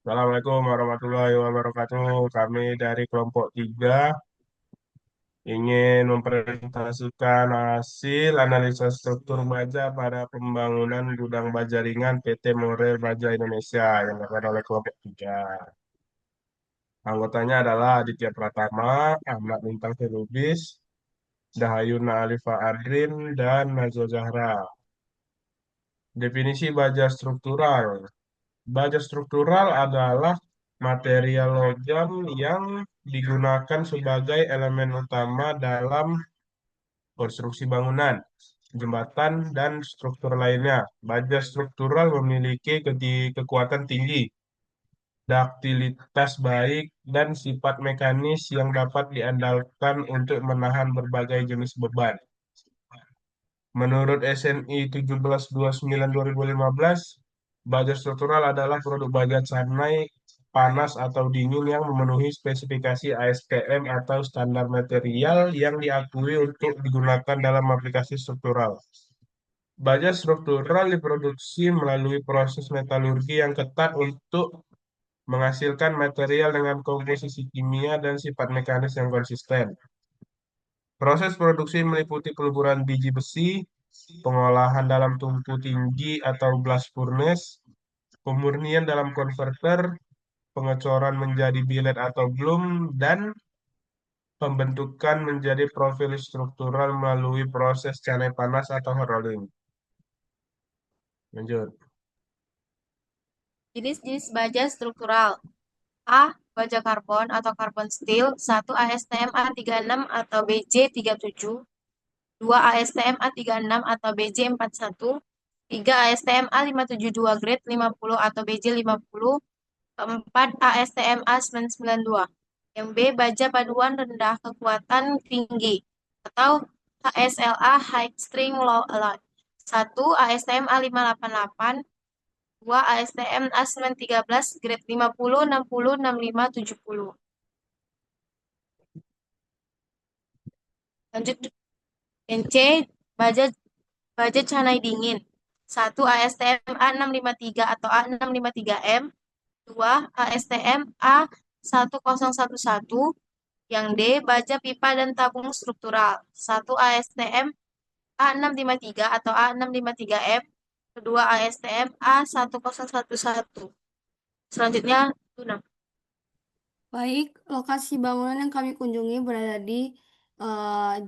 Assalamualaikum warahmatullahi wabarakatuh. Kami dari kelompok 3 ingin mempresentasikan hasil analisa struktur baja pada pembangunan gudang baja ringan PT Morel Baja Indonesia yang dilakukan oleh kelompok 3. Anggotanya adalah Aditya Pratama, Ahmad Bintang Felubis, Dahayuna Alifa Adrin, dan Najwa Zahra. Definisi baja struktural. Baja struktural adalah material logam yang digunakan sebagai elemen utama dalam konstruksi bangunan, jembatan, dan struktur lainnya. Baja struktural memiliki kekuatan tinggi, duktilitas baik, dan sifat mekanis yang dapat diandalkan untuk menahan berbagai jenis beban. Menurut SNI 1729/2015, baja struktural adalah produk baja canai panas atau dingin yang memenuhi spesifikasi ASTM atau standar material yang diakui untuk digunakan dalam aplikasi struktural. Baja struktural diproduksi melalui proses metalurgi yang ketat untuk menghasilkan material dengan komposisi kimia dan sifat mekanis yang konsisten. Proses produksi meliputi peluburan biji besi, pengolahan dalam tungku tinggi atau blast furnace, pemurnian dalam konverter, pengecoran menjadi billet atau bloom, dan pembentukan menjadi profil struktural melalui proses canai panas atau hot rolling. Lanjut. Jenis-jenis baja struktural. A. Baja karbon atau carbon steel 1 ASTM A36 atau BJ37, 2 ASTM A36 atau BJ41, 3 ASTM A572 grade 50 atau BJ50, keempat ASTM A992. Yang B. Baja paduan rendah kekuatan tinggi atau HSLA High String Low Alloy 1 ASTM A588, 2 ASTM A913 grade 50, 60, 65, 70. Lanjut yang C, baja baja canai dingin. 1 ASTM A653 atau A653M, 2 ASTM A1011, yang D baja pipa dan tabung struktural. 1 ASTM A653 atau A653M, kedua ASTM A1011. Selanjutnya, Tuna. Baik, lokasi bangunan yang kami kunjungi berada di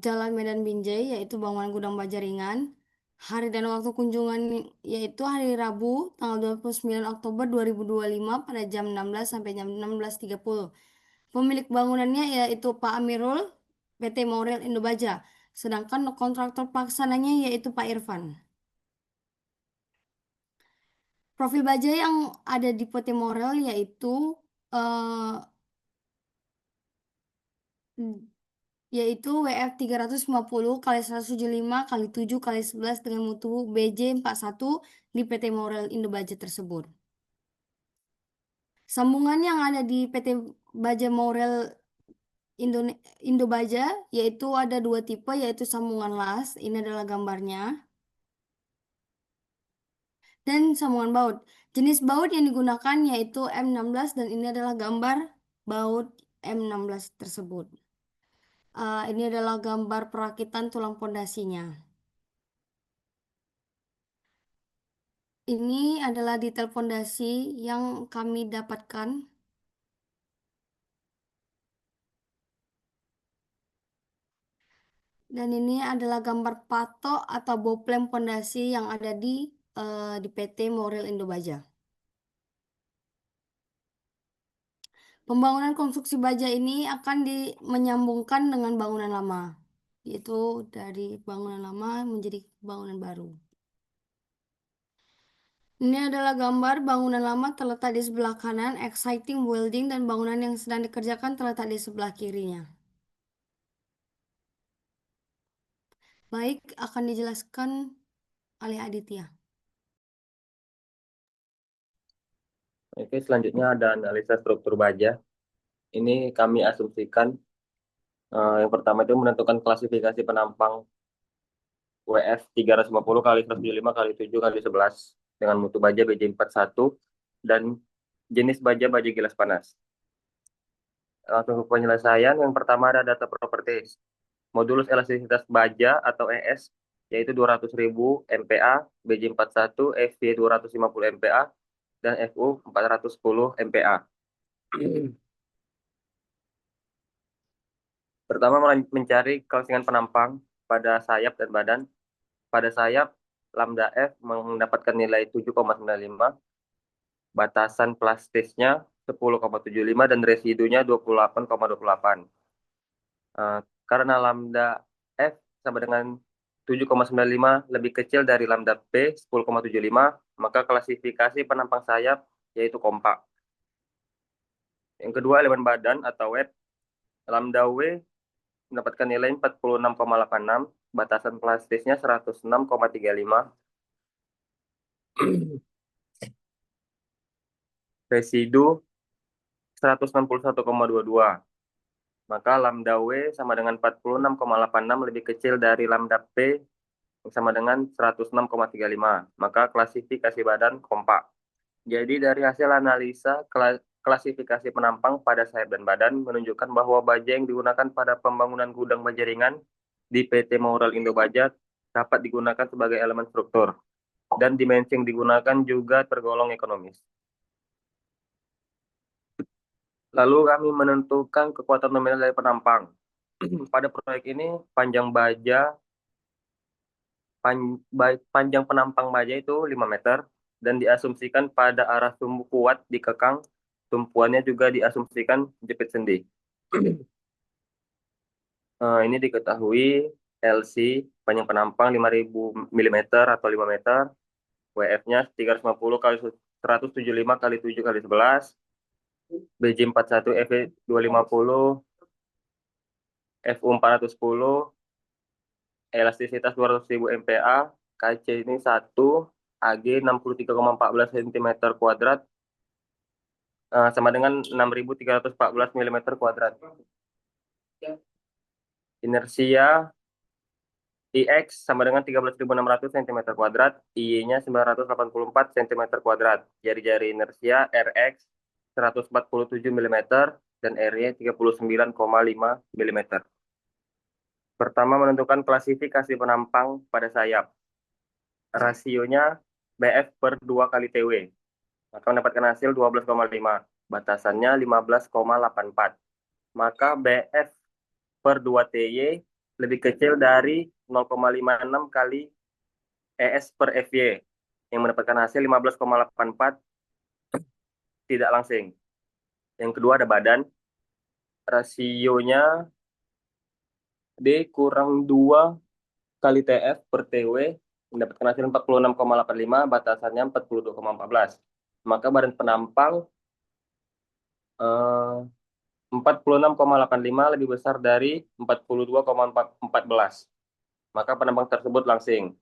Jalan Medan Binjai, yaitu bangunan gudang baja ringan. Hari dan waktu kunjungan yaitu hari Rabu, tanggal 29 Oktober 2025 pada jam 16 sampai jam 16.30. Pemilik bangunannya yaitu Pak Amirul, PT Morel Indobaja. Sedangkan kontraktor pelaksananya yaitu Pak Irfan. Profil baja yang ada di PT Morel yaitu eh, yaitu WF 350 kali 175 kali 7 kali 11 dengan mutu BJ41 di PT Morel Indobaja tersebut. Sambungan yang ada di PT Baja Morel Indobaja yaitu ada dua tipe, yaitu sambungan las, ini adalah gambarnya, dan sambungan baut. Jenis baut yang digunakan yaitu M16 dan ini adalah gambar baut M16 tersebut. Ini adalah gambar perakitan tulang pondasinya. Ini adalah detail pondasi yang kami dapatkan. Dan ini adalah gambar patok atau boplem pondasi yang ada di PT Morel Indobaja. Pembangunan konstruksi baja ini akan menyambungkan dengan bangunan lama, yaitu dari bangunan lama menjadi bangunan baru. Ini adalah gambar bangunan lama terletak di sebelah kanan, exciting building, dan bangunan yang sedang dikerjakan terletak di sebelah kirinya. Baik, akan dijelaskan oleh Aditya. Oke, selanjutnya ada analisa struktur baja. Ini kami asumsikan yang pertama itu menentukan klasifikasi penampang WF 350 kali 175 kali 7 kali 11 dengan mutu baja BJ41 dan jenis baja gilas panas. Langsung ke penyelesaian. Yang pertama ada data properties. Modulus elastisitas baja atau ES yaitu 200.000 MPa, BJ41, FY 250 MPa, dan FU 410 MPa. Pertama, mencari closingan penampang pada sayap dan badan. Pada sayap, lambda F mendapatkan nilai 7,95, batasan plastisnya 10,75, dan residunya 28,28. Karena lambda F sama dengan 7,95 lebih kecil dari lambda P 10,75, maka klasifikasi penampang sayap yaitu kompak. Yang kedua, elemen badan atau web. Lambda W mendapatkan nilai 46,86, batasan plastisnya 106,35, residu 161,22. Maka lambda W sama dengan 46,86 lebih kecil dari lambda P yang sama dengan 106,35. Maka klasifikasi badan kompak. Jadi dari hasil analisa klasifikasi penampang pada sayap dan badan menunjukkan bahwa baja yang digunakan pada pembangunan gudang baja ringan di PT Maural Indo Baja dapat digunakan sebagai elemen struktur, dan dimensi yang digunakan juga tergolong ekonomis. Lalu kami menentukan kekuatan nominal dari penampang. Pada proyek ini panjang penampang baja itu 5 meter dan diasumsikan pada arah sumbu kuat dikekang. Tumpuannya juga diasumsikan jepit sendi. Ini diketahui LC panjang penampang 5.000 mm atau 5 meter. WF-nya 350 kali 175 kali 7 kali 11. BJ41 FE 250, FU 410, elastisitas 200.000 MPa, KC ini 1, AG 63,14 cm kuadrat, sama dengan 6.314 mm kuadrat. Inersia IX sama dengan 13.600 cm kuadrat, IY-nya 984 cm kuadrat. Jari-jari inersia RX 147 mm dan RY 39,5 mm. Pertama, menentukan klasifikasi penampang pada sayap. Rasionya BF per 2 kali TW. Maka mendapatkan hasil 12,5. Batasannya 15,84. Maka BF per 2 TY lebih kecil dari 0,56 kali ES per FY yang mendapatkan hasil 15,84 tidak langsing. Yang kedua ada badan. Rasionya D kurang 2 kali TF per TW mendapatkan hasil 46,85, batasannya 42,14. Maka badan penampang 46,85 lebih besar dari 42,14. Maka penampang tersebut langsing.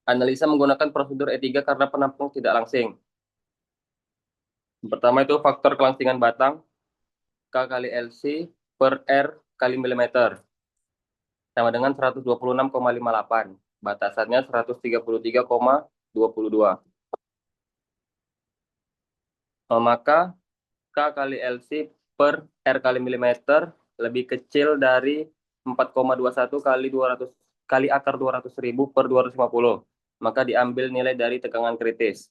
Analisa menggunakan prosedur E3 karena penampang tidak langsing. Pertama itu faktor kelangsingan batang K kali LC per R kali milimeter sama dengan 126,58. Batasannya 133,22. Maka K kali LC per R kali milimeter lebih kecil dari 4,21 kali 200 kali akar 200.000 per 250. Maka diambil nilai dari tegangan kritis,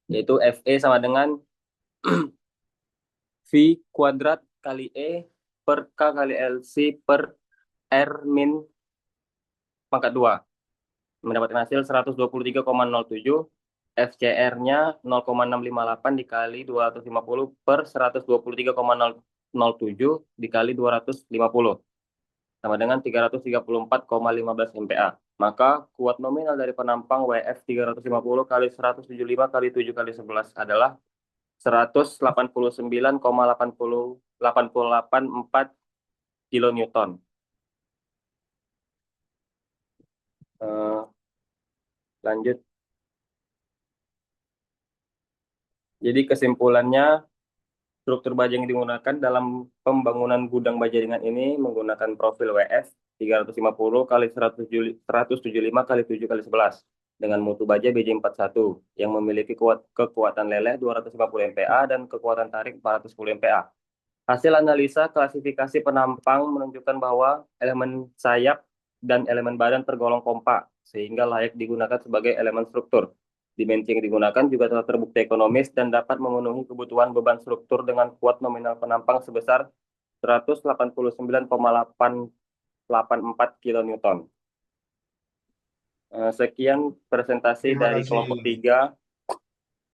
yaitu FE sama dengan V kuadrat kali E per K kali LC per R min pangkat 2. Mendapatkan hasil 123,07. FCR-nya 0,658 dikali 250 per 123,07 dikali 250. Sama dengan 334,15 MPa. Maka kuat nominal dari penampang WF 350 kali 175 kali 7 kali 11 adalah 189,884 kilonewton. Lanjut. Jadi kesimpulannya, struktur baja yang digunakan dalam pembangunan gudang baja ringan ini menggunakan profil WF 350 kali 175 kali 7 kali 11 dengan mutu baja BJ41 yang memiliki kekuatan leleh 250 MPa dan kekuatan tarik 410 MPa. Hasil analisa klasifikasi penampang menunjukkan bahwa elemen sayap dan elemen badan tergolong kompak, sehingga layak digunakan sebagai elemen struktur. Dimensi yang digunakan juga telah terbukti ekonomis dan dapat memenuhi kebutuhan beban struktur dengan kuat nominal penampang sebesar 189,884 kN. Sekian presentasi Terima dari kasih. kelompok 3